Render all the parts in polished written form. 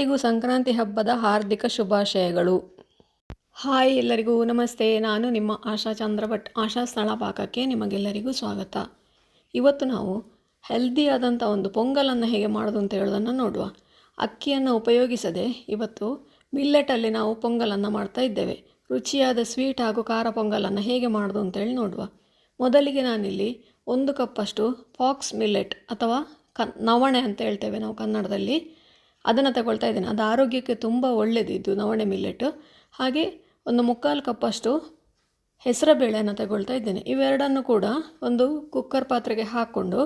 ಎಲ್ಲರಿಗೂ ಸಂಕ್ರಾಂತಿ ಹಬ್ಬದ ಹಾರ್ದಿಕ ಶುಭಾಶಯಗಳು. ಹಾಯ್ ಎಲ್ಲರಿಗೂ ನಮಸ್ತೆ. ನಾನು ನಿಮ್ಮ ಆಶಾ ಚಂದ್ರಭಟ್. ಆಶಾ ಸ್ಥಳ ಪಾಕಕ್ಕೆ ನಿಮಗೆಲ್ಲರಿಗೂ ಸ್ವಾಗತ. ಇವತ್ತು ನಾವು ಹೆಲ್ದಿಯಾದಂಥ ಒಂದು ಪೊಂಗಲನ್ನು ಹೇಗೆ ಮಾಡೋದು ಅಂತ ಹೇಳೋದನ್ನು ನೋಡುವ. ಅಕ್ಕಿಯನ್ನು ಉಪಯೋಗಿಸದೆ ಇವತ್ತು ಮಿಲ್ಲೆಟಲ್ಲಿ ನಾವು ಪೊಂಗಲನ್ನು ಮಾಡ್ತಾ ಇದ್ದೇವೆ. ರುಚಿಯಾದ ಸ್ವೀಟ್ ಹಾಗೂ ಖಾರ ಪೊಂಗಲನ್ನು ಹೇಗೆ ಮಾಡೋದು ಅಂತೇಳಿ ನೋಡುವ. ಮೊದಲಿಗೆ ನಾನಿಲ್ಲಿ 1 ಕಪ್ಪಷ್ಟು ಫಾಕ್ಸ್ ಮಿಲ್ಲೆಟ್ ಅಥವಾ ನವಣೆ ಅಂತ ಹೇಳ್ತೇವೆ ನಾವು ಕನ್ನಡದಲ್ಲಿ, ಅದನ್ನು ತಗೊಳ್ತಾ ಇದ್ದೇನೆ. ಅದು ಆರೋಗ್ಯಕ್ಕೆ ತುಂಬ ಒಳ್ಳೆಯದಿದ್ದು ನವಣೆ ಮಿಲ್ಲೆಟ್ಟು. ಹಾಗೆ 1/4 ಕಪ್ಪಷ್ಟು ಹೆಸರುಬೇಳೆಯನ್ನು ತಗೊಳ್ತಾ ಇದ್ದೇನೆ. ಇವೆರಡನ್ನು ಕೂಡ ಒಂದು ಕುಕ್ಕರ್ ಪಾತ್ರೆಗೆ ಹಾಕ್ಕೊಂಡು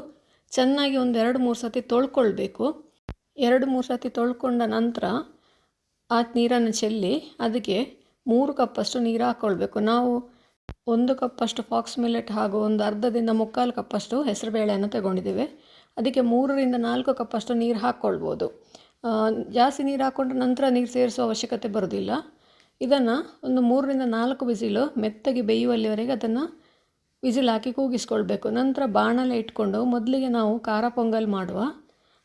ಚೆನ್ನಾಗಿ 2-3 ಸತಿ ತೊಳ್ಕೊಳ್ಬೇಕು. 2-3 ಸತಿ ತೊಳ್ಕೊಂಡ ನಂತರ ಆ ನೀರನ್ನು ಚೆಲ್ಲಿ ಅದಕ್ಕೆ 3 ಕಪ್ಪಷ್ಟು ನೀರು ಹಾಕ್ಕೊಳ್ಬೇಕು. ನಾವು 1 ಕಪ್ಪಷ್ಟು ಫಾಕ್ಸ್ ಮಿಲ್ಲೆಟ್ ಹಾಗೂ ಒಂದು ಅರ್ಧದಿಂದ 3/4 ಕಪ್ಪಷ್ಟು ಹೆಸರುಬೇಳೆಯನ್ನು ತಗೊಂಡಿದ್ದೇವೆ. ಅದಕ್ಕೆ 3-4 ಕಪ್ಪಷ್ಟು ನೀರು ಹಾಕ್ಕೊಳ್ಬೋದು. ಜಾಸ್ತಿ ನೀರು ಹಾಕ್ಕೊಂಡ್ರೆ ನಂತರ ನೀರು ಸೇರಿಸೋ ಅವಶ್ಯಕತೆ ಬರೋದಿಲ್ಲ. ಇದನ್ನು ಒಂದು 3-4 ವಿಸಿಲು ಮೆತ್ತಗೆ ಬೇಯುವಲ್ಲಿವರೆಗೆ ಅದನ್ನು ವಿಸಿಲ್ ಹಾಕಿ ಕೂಗಿಸ್ಕೊಳ್ಬೇಕು. ನಂತರ ಬಾಣಲೆ ಇಟ್ಕೊಂಡು ಮೊದಲಿಗೆ ನಾವು ಖಾರ ಪೊಂಗಲ್ ಮಾಡುವ.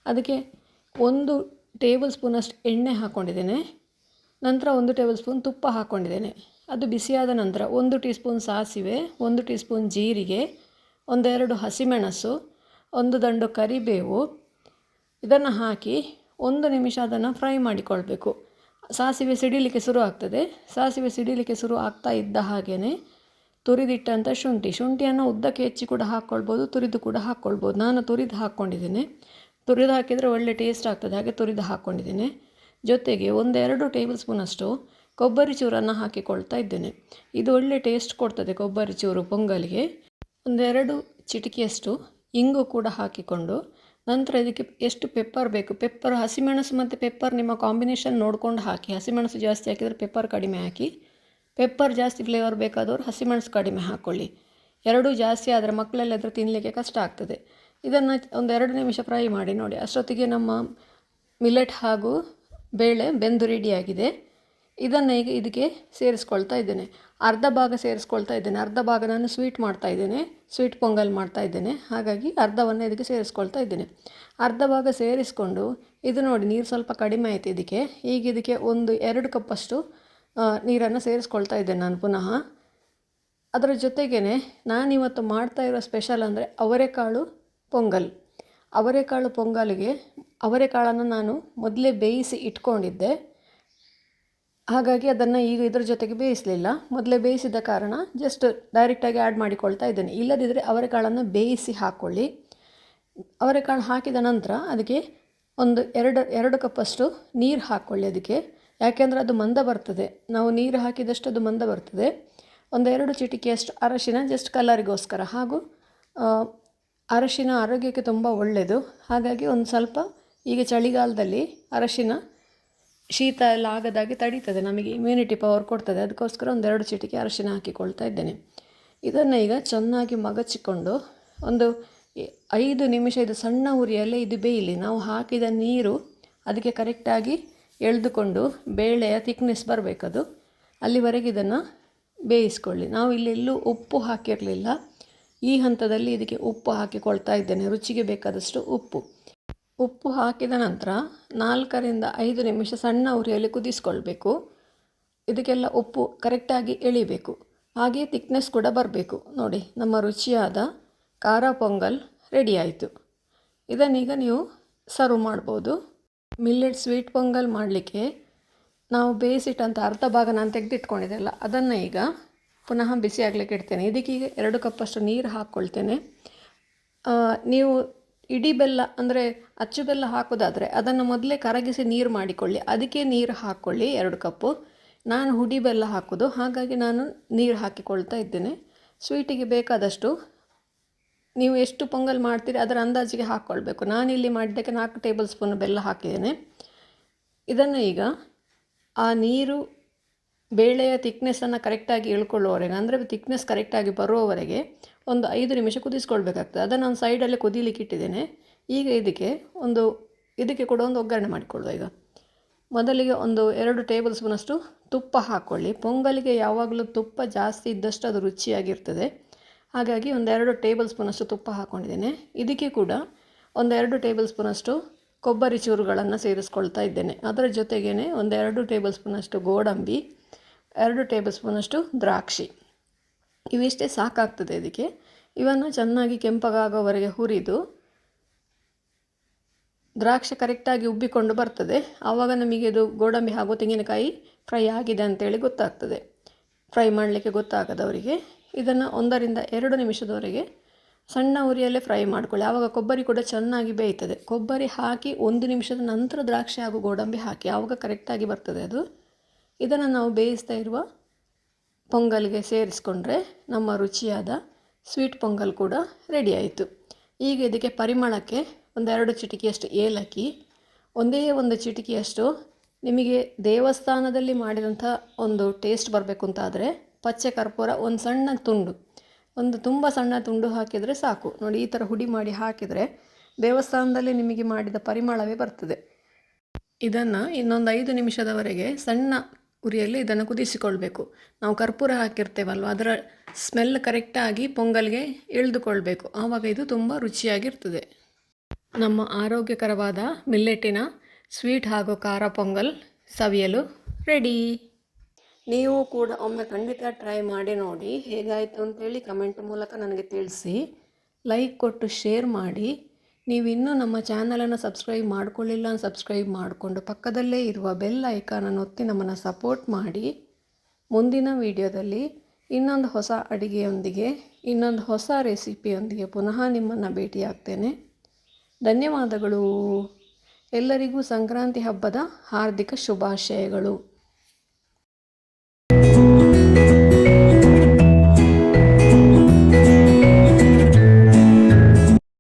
ಅದಕ್ಕೆ 1 ಟೇಬಲ್ ಸ್ಪೂನಷ್ಟು ಎಣ್ಣೆ ಹಾಕ್ಕೊಂಡಿದ್ದೇನೆ. ನಂತರ 1 ಟೇಬಲ್ ಸ್ಪೂನ್ ತುಪ್ಪ ಹಾಕ್ಕೊಂಡಿದ್ದೇನೆ. ಅದು ಬಿಸಿಯಾದ ನಂತರ 1 ಟೀ ಸ್ಪೂನ್ ಸಾಸಿವೆ, 1 ಟೀ ಸ್ಪೂನ್ ಜೀರಿಗೆ, 1-2 ಹಸಿಮೆಣಸು, 1 ದಂಡು ಕರಿಬೇವು, ಇದನ್ನು ಹಾಕಿ 1 ನಿಮಿಷ ಅದನ್ನು ಫ್ರೈ ಮಾಡಿಕೊಳ್ಬೇಕು. ಸಾಸಿವೆ ಸಿಡಿಲಿಕ್ಕೆ ಶುರು ಆಗ್ತದೆ. ಸಾಸಿವೆ ಸಿಡಿಲಿಕ್ಕೆ ಶುರು ಆಗ್ತಾ ಇದ್ದ ಹಾಗೆಯೇ ತುರಿದಿಟ್ಟಂಥ ಶುಂಠಿಯನ್ನು ಉದ್ದಕ್ಕೆ ಹೆಚ್ಚಿ ಕೂಡ ಹಾಕ್ಕೊಳ್ಬೋದು, ತುರಿದು ಕೂಡ ಹಾಕ್ಕೊಳ್ಬೋದು. ನಾನು ತುರಿದು ಹಾಕ್ಕೊಂಡಿದ್ದೇನೆ. ತುರಿದು ಹಾಕಿದರೆ ಒಳ್ಳೆ ಟೇಸ್ಟ್ ಆಗ್ತದೆ, ಹಾಗೆ ತುರಿದು ಹಾಕ್ಕೊಂಡಿದ್ದೇನೆ. ಜೊತೆಗೆ 1-2 ಟೇಬಲ್ ಸ್ಪೂನಷ್ಟು ಕೊಬ್ಬರಿ ಚೂರನ್ನು ಹಾಕಿಕೊಳ್ತಾ ಇದ್ದೇನೆ. ಇದು ಒಳ್ಳೆ ಟೇಸ್ಟ್ ಕೊಡ್ತದೆ ಕೊಬ್ಬರಿ ಚೂರು ಪೊಂಗಲಿಗೆ. 1-2 ಚಿಟಿಕೆಯಷ್ಟು ಇಂಗು ಕೂಡ ಹಾಕಿಕೊಂಡು ನಂತರ ಇದಕ್ಕೆ ಎಷ್ಟು ಪೆಪ್ಪರ್ ಬೇಕು, ಪೆಪ್ಪರ್ ಹಸಿಮೆಣಸು ಮತ್ತು ಪೆಪ್ಪರ್ ನಿಮ್ಮ ಕಾಂಬಿನೇಷನ್ ನೋಡ್ಕೊಂಡು ಹಾಕಿ. ಹಸಿಮೆಣಸು ಜಾಸ್ತಿ ಹಾಕಿದರೆ ಪೆಪ್ಪರ್ ಕಡಿಮೆ ಹಾಕಿ. ಪೆಪ್ಪರ್ ಜಾಸ್ತಿ ಫ್ಲೇವರ್ ಬೇಕಾದವರು ಹಸಿಮೆಣಸು ಕಡಿಮೆ ಹಾಕ್ಕೊಳ್ಳಿ. ಎರಡೂ ಜಾಸ್ತಿ ಆದರೆ ಮಕ್ಕಳೆಲ್ಲಾದರೂ ತಿನ್ನಲಿಕ್ಕೆ ಕಷ್ಟ ಆಗ್ತದೆ. ಇದನ್ನು 1-2 ನಿಮಿಷ ಫ್ರೈ ಮಾಡಿ ನೋಡಿ. ಅಷ್ಟೊತ್ತಿಗೆ ನಮ್ಮ ಮಿಲ್ಲೆಟ್ ಹಾಗೂ ಬೇಳೆ ಬೆಂದು ರೆಡಿಯಾಗಿದೆ. ಇದನ್ನು ಈಗ ಇದಕ್ಕೆ ಸೇರಿಸ್ಕೊಳ್ತಾ ಇದ್ದೇನೆ. ಅರ್ಧ ಭಾಗ ಸೇರಿಸ್ಕೊಳ್ತಾ ಇದ್ದೇನೆ. ಅರ್ಧ ಭಾಗ ನಾನು ಸ್ವೀಟ್ ಮಾಡ್ತಾ ಇದ್ದೇನೆ, ಸ್ವೀಟ್ ಪೊಂಗಲ್ ಮಾಡ್ತಾ ಇದ್ದೇನೆ. ಹಾಗಾಗಿ ಅರ್ಧವನ್ನು ಇದಕ್ಕೆ ಸೇರಿಸ್ಕೊಳ್ತಾ ಇದ್ದೇನೆ. ಅರ್ಧ ಭಾಗ ಸೇರಿಸ್ಕೊಂಡು ಇದು ನೋಡಿ ನೀರು ಸ್ವಲ್ಪ ಕಡಿಮೆ ಆಯಿತು ಇದಕ್ಕೆ. ಈಗ ಇದಕ್ಕೆ 1-2 ಕಪ್ಪಷ್ಟು ನೀರನ್ನು ಸೇರಿಸ್ಕೊಳ್ತಾ ಇದ್ದೇನೆ ನಾನು ಪುನಃ. ಅದರ ಜೊತೆಗೇ ನಾನಿವತ್ತು ಮಾಡ್ತಾ ಇರೋ ಸ್ಪೆಷಲ್ ಅಂದರೆ ಅವರೆಕಾಳು ಪೊಂಗಲ್. ಅವರೆಕಾಳು ಪೊಂಗಲಿಗೆ ಅವರೆಕಾಳನ್ನು ನಾನು ಮೊದಲೇ ಬೇಯಿಸಿ ಇಟ್ಕೊಂಡಿದ್ದೆ. ಹಾಗಾಗಿ ಅದನ್ನು ಈಗ ಇದರ ಜೊತೆಗೆ ಬೇಯಿಸಲಿಲ್ಲ. ಮೊದಲೇ ಬೇಯಿಸಿದ ಕಾರಣ ಜಸ್ಟ್ ಡೈರೆಕ್ಟಾಗಿ ಆ್ಯಡ್ ಮಾಡಿಕೊಳ್ತಾ ಇದ್ದೇನೆ. ಇಲ್ಲದಿದ್ದರೆ ಅವರೆಕಾಳನ್ನು ಬೇಯಿಸಿ ಹಾಕ್ಕೊಳ್ಳಿ. ಅವರೆಕಾಳು ಹಾಕಿದ ನಂತರ ಅದಕ್ಕೆ 1-2 ಕಪ್ಪಷ್ಟು ನೀರು ಹಾಕ್ಕೊಳ್ಳಿ ಅದಕ್ಕೆ. ಯಾಕೆಂದರೆ ಅದು ಮಂದ ಬರ್ತದೆ, ನಾವು ನೀರು ಹಾಕಿದಷ್ಟು ಅದು ಮಂದ ಬರ್ತದೆ. 1-2 ಚಿಟಿಕೆಯಷ್ಟು ಅರಶಿನ ಜಸ್ಟ್ ಕಲರಿಗೋಸ್ಕರ. ಹಾಗೂ ಅರಶಿನ ಆರೋಗ್ಯಕ್ಕೆ ತುಂಬ ಒಳ್ಳೆಯದು. ಹಾಗಾಗಿ ಒಂದು ಸ್ವಲ್ಪ ಈಗ ಚಳಿಗಾಲದಲ್ಲಿ ಅರಶಿನ ಶೀತ ಎಲ್ಲ ಆಗದಾಗೆ ತಡೀತದೆ, ನಮಗೆ ಇಮ್ಯುನಿಟಿ ಪವರ್ ಕೊಡ್ತದೆ. ಅದಕ್ಕೋಸ್ಕರ 1-2 ಚಿಟಿಕೆ ಅರಶಿನ ಹಾಕಿಕೊಳ್ತಾ ಇದ್ದೇನೆ. ಇದನ್ನು ಈಗ ಚೆನ್ನಾಗಿ ಮಗಚಿಕೊಂಡು 5 ನಿಮಿಷ ಇದು ಸಣ್ಣ ಉರಿಯಲ್ಲೇ ಇದು ಬೇಯಲಿ. ನಾವು ಹಾಕಿದ ನೀರು ಅದಕ್ಕೆ ಕರೆಕ್ಟಾಗಿ ಎಳೆದುಕೊಂಡು ಬೇಳೆಯ ಥಿಕ್ನೆಸ್ ಬರಬೇಕದು, ಅಲ್ಲಿವರೆಗೆ ಇದನ್ನು ಬೇಯಿಸ್ಕೊಳ್ಳಿ. ನಾವು ಇಲ್ಲೆಲ್ಲೂ ಉಪ್ಪು ಹಾಕಿರಲಿಲ್ಲ. ಈ ಹಂತದಲ್ಲಿ ಇದಕ್ಕೆ ಉಪ್ಪು ಹಾಕಿಕೊಳ್ತಾ ಇದ್ದೇನೆ, ರುಚಿಗೆ ಬೇಕಾದಷ್ಟು ಉಪ್ಪು ಹಾಕಿದ ನಂತರ 4-5 ನಿಮಿಷ ಸಣ್ಣ ಉರಿಯಲ್ಲಿ ಕುದಿಸ್ಕೊಳ್ಬೇಕು. ಇದಕ್ಕೆಲ್ಲ ಉಪ್ಪು ಕರೆಕ್ಟಾಗಿ ಎಳಿಬೇಕು, ಹಾಗೆ ಥಿಕ್ನೆಸ್ ಕೂಡ ಬರಬೇಕು. ನೋಡಿ, ನಮ್ಮ ರುಚಿಯಾದ ಖಾರ ಪೊಂಗಲ್ ರೆಡಿ ಆಯಿತು. ಇದನ್ನೀಗ ನೀವು ಸರ್ವ್ ಮಾಡ್ಬೋದು. ಮಿಲ್ಲೆಟ್ ಸ್ವೀಟ್ ಪೊಂಗಲ್ ಮಾಡಲಿಕ್ಕೆ ನಾವು ಬೇಯಿಸಿಟ್ಟಂಥ ಅರ್ಧ ಭಾಗ ನಾನು ತೆಗೆದಿಟ್ಕೊಂಡಿದ್ದೆಲ್ಲ ಅದನ್ನು ಈಗ ಪುನಃ ಬಿಸಿ ಆಗಲಿಕ್ಕೆ ಇಡ್ತೇನೆ. ಇದಕ್ಕೀಗ 2 ಕಪ್ಪಷ್ಟು ನೀರು ಹಾಕ್ಕೊಳ್ತೇನೆ. ನೀವು ಇಡೀ ಬೆಲ್ಲ ಅಂದರೆ ಅಚ್ಚು ಬೆಲ್ಲ ಹಾಕೋದಾದರೆ ಅದನ್ನು ಮೊದಲೇ ಕರಗಿಸಿ ನೀರು ಮಾಡಿಕೊಳ್ಳಿ, ಅದಕ್ಕೆ ನೀರು ಹಾಕ್ಕೊಳ್ಳಿ 2 ಕಪ್ಪು. ನಾನು ಹುಡಿ ಬೆಲ್ಲ ಹಾಕೋದು, ಹಾಗಾಗಿ ನಾನು ನೀರು ಹಾಕಿಕೊಳ್ತಾ ಇದ್ದೇನೆ. ಸ್ವೀಟಿಗೆ ಬೇಕಾದಷ್ಟು ನೀವು ಎಷ್ಟು ಪೊಂಗಲ್ ಮಾಡ್ತೀರಿ ಅದರ ಅಂದಾಜಿಗೆ ಹಾಕ್ಕೊಳ್ಬೇಕು. ನಾನಿಲ್ಲಿ ಮಾಡಿದ್ದಕ್ಕೆ 4 ಟೇಬಲ್ ಸ್ಪೂನ್ ಬೆಲ್ಲ ಹಾಕಿದ್ದೇನೆ. ಇದನ್ನು ಈಗ ಆ ನೀರು ಬೇಳೆಯ ಥಿಕ್ನೆಸ್ಸನ್ನು ಕರೆಕ್ಟಾಗಿ ಇಳ್ಕೊಳ್ಳುವವರೆಗೆ, ಅಂದರೆ ಥಿಕ್ನೆಸ್ ಕರೆಕ್ಟಾಗಿ ಬರುವವರೆಗೆ 5 ನಿಮಿಷ ಕುದಿಸ್ಕೊಳ್ಬೇಕಾಗ್ತದೆ. ಅದನ್ನು ನಾನು ಸೈಡಲ್ಲೇ ಕುದೀಲಿಕ್ಕೆ ಇಟ್ಟಿದ್ದೇನೆ. ಈಗ ಇದಕ್ಕೆ ಕೂಡ ಒಂದು ಒಗ್ಗರಣೆ ಮಾಡಿಕೊಳ್ಳುವ. ಈಗ ಮೊದಲಿಗೆ 1-2 ಟೇಬಲ್ ಸ್ಪೂನಷ್ಟು ತುಪ್ಪ ಹಾಕ್ಕೊಳ್ಳಿ. ಪೊಂಗಲಿಗೆ ಯಾವಾಗಲೂ ತುಪ್ಪ ಜಾಸ್ತಿ ಇದ್ದಷ್ಟು ಅದು ರುಚಿಯಾಗಿರ್ತದೆ. ಹಾಗಾಗಿ 1-2 ಟೇಬಲ್ ಸ್ಪೂನಷ್ಟು ತುಪ್ಪ ಹಾಕ್ಕೊಂಡಿದ್ದೇನೆ. ಇದಕ್ಕೆ ಕೂಡ 1-2 ಟೇಬಲ್ ಸ್ಪೂನಷ್ಟು ಕೊಬ್ಬರಿ ಚೂರುಗಳನ್ನು ಸೇರಿಸ್ಕೊಳ್ತಾ ಇದ್ದೇನೆ. ಅದರ ಜೊತೆಗೇ ಒಂದು 2 ಟೇಬಲ್ ಸ್ಪೂನಷ್ಟು ಗೋಡಂಬಿ, 2 ಟೇಬಲ್ ಸ್ಪೂನಷ್ಟು ದ್ರಾಕ್ಷಿ, ಇವಿಷ್ಟೇ ಸಾಕಾಗ್ತದೆ ಇದಕ್ಕೆ. ಇವನ್ನು ಚೆನ್ನಾಗಿ ಕೆಂಪಗಾಗೋವರೆಗೆ ಹುರಿದು ದ್ರಾಕ್ಷಿ ಕರೆಕ್ಟಾಗಿ ಉಬ್ಬಿಕೊಂಡು ಬರ್ತದೆ. ಆವಾಗ ನಮಗೆ ಇದು ಗೋಡಂಬಿ ಹಾಗೂ ತೆಂಗಿನಕಾಯಿ ಫ್ರೈ ಆಗಿದೆ ಅಂತೇಳಿ ಗೊತ್ತಾಗ್ತದೆ. ಫ್ರೈ ಮಾಡಲಿಕ್ಕೆ ಗೊತ್ತಾಗದವರಿಗೆ ಇದನ್ನು 1ರಿಂದ 2 ನಿಮಿಷದವರೆಗೆ ಸಣ್ಣ ಉರಿಯಲ್ಲೇ ಫ್ರೈ ಮಾಡ್ಕೊಳ್ಳಿ. ಆವಾಗ ಕೊಬ್ಬರಿ ಕೂಡ ಚೆನ್ನಾಗಿ ಬೇಯ್ತದೆ. ಕೊಬ್ಬರಿ ಹಾಕಿ 1 ನಿಮಿಷದ ನಂತರ ದ್ರಾಕ್ಷಿ ಹಾಗೂ ಗೋಡಂಬಿ ಹಾಕಿ, ಆವಾಗ ಕರೆಕ್ಟಾಗಿ ಬರ್ತದೆ ಅದು. ಇದನ್ನು ನಾವು ಬೇಯಿಸ್ತಾ ಇರುವ ಪೊಂಗಲ್ಗೆ ಸೇರಿಸ್ಕೊಂಡ್ರೆ ನಮ್ಮ ರುಚಿಯಾದ ಸ್ವೀಟ್ ಪೊಂಗಲ್ ಕೂಡ ರೆಡಿ ಆಯಿತು. ಈಗ ಇದಕ್ಕೆ ಪರಿಮಳಕ್ಕೆ 1-2 ಚಿಟಿಕೆಯಷ್ಟು ಏಲಕ್ಕಿ, 1 ಚಿಟಿಕೆಯಷ್ಟು ನಿಮಗೆ ದೇವಸ್ಥಾನದಲ್ಲಿ ಮಾಡಿದಂಥ ಒಂದು ಟೇಸ್ಟ್ ಬರಬೇಕು ಅಂತಾದರೆ ಪಚ್ಚೆ ಕರ್ಪೂರ ಒಂದು ಸಣ್ಣ ತುಂಡು, ತುಂಬ ಸಣ್ಣ ತುಂಡು ಹಾಕಿದರೆ ಸಾಕು. ನೋಡಿ, ಈ ಥರ ಹುಡಿ ಮಾಡಿ ಹಾಕಿದರೆ ದೇವಸ್ಥಾನದಲ್ಲಿ ನಿಮಗೆ ಮಾಡಿದ ಪರಿಮಳವೇ ಬರ್ತದೆ. ಇದನ್ನು ಇನ್ನೊಂದು 5 ನಿಮಿಷದವರೆಗೆ ಸಣ್ಣ ಉರಿಯಲ್ಲಿ ಇದನ್ನು ಕುದಿಸಿಕೊಳ್ಬೇಕು. ನಾವು ಕರ್ಪೂರ ಹಾಕಿರ್ತೇವಲ್ವ, ಅದರ ಸ್ಮೆಲ್ ಕರೆಕ್ಟಾಗಿ ಪೊಂಗಲ್ಗೆ ಇಳಿದುಕೊಳ್ಬೇಕು. ಆವಾಗ ಇದು ತುಂಬ ರುಚಿಯಾಗಿರ್ತದೆ. ನಮ್ಮ ಆರೋಗ್ಯಕರವಾದ ಮಿಲ್ಲೆಟ್ಟಿನ ಸ್ವೀಟ್ ಹಾಗೂ ಖಾರ ಪೊಂಗಲ್ ಸವಿಯಲು ರೆಡಿ. ನೀವು ಕೂಡ ಒಮ್ಮೆ ಖಂಡಿತ ಟ್ರೈ ಮಾಡಿ ನೋಡಿ. ಹೇಗಾಯಿತು ಅಂತೇಳಿ ಕಮೆಂಟ್ ಮೂಲಕ ನನಗೆ ತಿಳಿಸಿ. ಲೈಕ್ ಕೊಟ್ಟು ಶೇರ್ ಮಾಡಿ. ನೀವು ಇನ್ನೂ ನಮ್ಮ ಚಾನಲನ್ನು ಸಬ್ಸ್ಕ್ರೈಬ್ ಮಾಡಿಕೊಳ್ಳಿಲ್ಲ, ಸಬ್ಸ್ಕ್ರೈಬ್ ಮಾಡಿಕೊಂಡು ಪಕ್ಕದಲ್ಲೇ ಇರುವ ಬೆಲ್ ಐಕಾನನ್ನು ಒತ್ತಿ ನಮ್ಮನ್ನು ಸಪೋರ್ಟ್ ಮಾಡಿ. ಮುಂದಿನ ವಿಡಿಯೋದಲ್ಲಿ ಇನ್ನೊಂದು ಹೊಸ ಅಡಿಗೆಯೊಂದಿಗೆ, ಇನ್ನೊಂದು ಹೊಸ ರೆಸಿಪಿಯೊಂದಿಗೆ ಪುನಃ ನಿಮ್ಮನ್ನು ಭೇಟಿಯಾಗ್ತೇನೆ. ಧನ್ಯವಾದಗಳು. ಎಲ್ಲರಿಗೂ ಸಂಕ್ರಾಂತಿ ಹಬ್ಬದ ಹಾರ್ದಿಕ ಶುಭಾಶಯಗಳು.